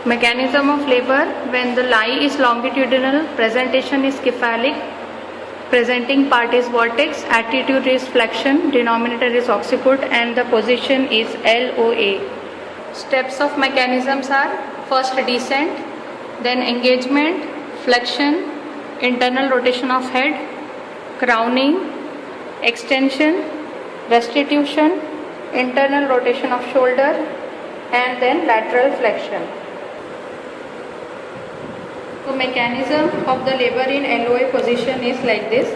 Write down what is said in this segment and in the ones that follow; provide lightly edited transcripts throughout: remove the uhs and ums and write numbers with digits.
Mechanism of labor: when the lie is longitudinal, presentation is cephalic, presenting part is vertex, attitude is flexion, denominator is occiput, and the position is LOA. Steps of mechanisms are: first descent, then engagement, flexion, internal rotation of head, crowning, extension, restitution, internal rotation of shoulder, and then lateral flexion. So mechanism of the labor in LOA position is like this.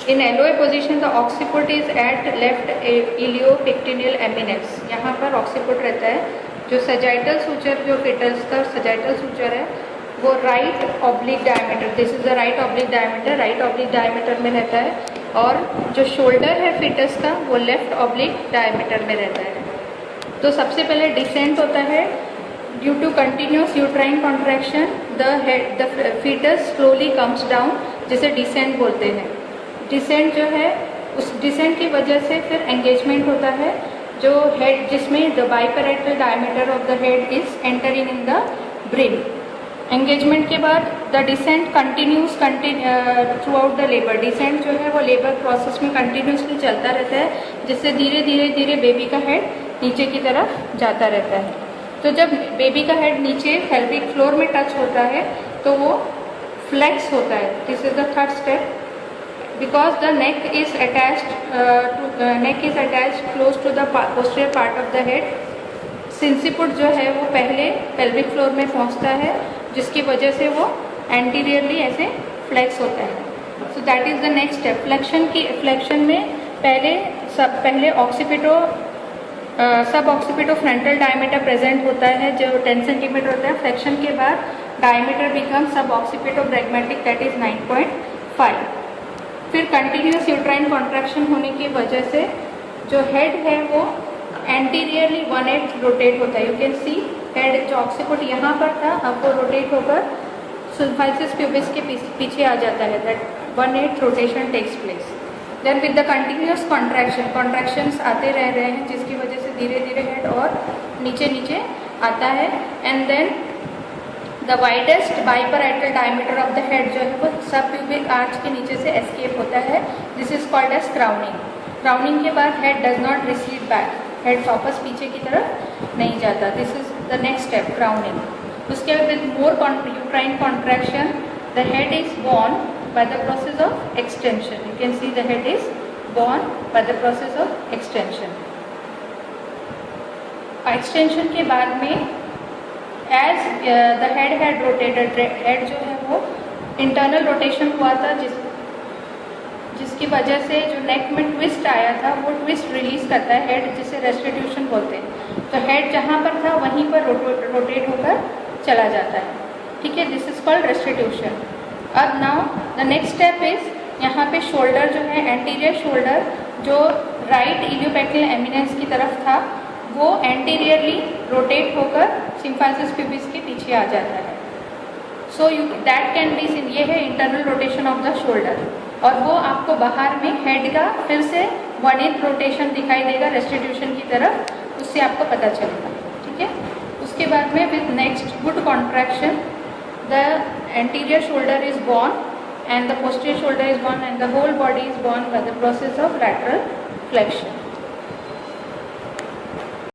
In LOA position the occiput is at left iliopectineal eminence. यहाँ पर occiput रहता है. जो sagittal suture जो fetus का sagittal suture है वो right oblique diameter, this is the right oblique diameter में रहता है, और जो shoulder है fetus का वो left oblique diameter में रहता है. तो सबसे पहले descent होता है. Due to continuous uterine contraction, the fetus slowly comes down, जिसे descent बोलते हैं. Descent जो है उस descent की वजह से फिर engagement होता है, जो head जिसमें the biparietal diameter of the head is entering in the brim. Engagement के बाद the descent continues throughout the labor. Descent जो है वो labor process में continuously चलता रहता है, जिससे धीरे धीरे बेबी का head नीचे की तरफ जाता रहता है. तो जब बेबी का हेड नीचे पेल्विक फ्लोर में टच होता है तो वो फ्लेक्स होता है. This is the third step. Because the neck is attached close to the posterior part of the head. Sinciput जो है वो पहले पेल्विक फ्लोर में पहुंचता है, जिसकी वजह से वो एंटीरियरली ऐसे फ्लेक्स होता है. So that is the next step. Flexion में पहले ऑक्सीपिटो सब ऑक्सीपिटो फ्रंटल डायमीटर प्रेजेंट होता है जो 10 सेंटीमीटर होता है. फ्लेक्शन के बाद डायमीटर बिकम सब ऑक्सीपिटो ब्रैग्मेटिक, दैट इज 9.5. फिर कंटिन्यूस यूट्राइन कॉन्ट्रैक्शन होने की वजह से जो हेड है वो एंटीरियरली 1/8 रोटेट होता है. यू कैन सी हेड जो ऑक्सीपिट यहाँ पर था अब वो रोटेट होकर सिम्फाइसिस प्यूबिस के पीछे आ जाता है. That 1/8 rotation takes place. Then with the continuous contractions आते रह रहे हैं, जिसकी वजह से धीरे धीरे हेड और नीचे आता है. And then the widest biparietal diameter of the head जो है वो सब प्यूबिक आर्च के नीचे से एस्केप होता है. This is called as crowning. Crowning के बाद head does not recede back, head वापस पीछे की तरफ नहीं जाता. This is the next step, crowning. उसके बाद with more uterine contraction the head is born by the process of extension. You can see the head is born by the process of extension. Extension के बाद में as the head had rotated, head जो है वो internal rotation हुआ था, जिसकी वजह से जो neck में twist आया था वो twist release करता है head, जिसे restitution बोलते हैं. तो head जहाँ पर था वहीं पर rotate होकर चला जाता है. ठीक है, this is called restitution. अब now the next step is, यहाँ पे शोल्डर जो है एंटीरियर शोल्डर जो राइट इलियोपेक्टिनल एमिनेंस की तरफ था वो एंटीरियरली रोटेट होकर सिम्फाइसिस प्यूबिस के पीछे आ जाता है. So that can be seen. ये है internal rotation of the shoulder, और वो आपको बाहर में हेड का फिर से 1/8 रोटेशन दिखाई देगा रेस्टिट्यूशन की तरफ, उससे आपको पता चलेगा. ठीक है. उसके बाद में with next good contraction the anterior shoulder is born and the posterior shoulder is born and the whole body is born by the process of lateral flexion.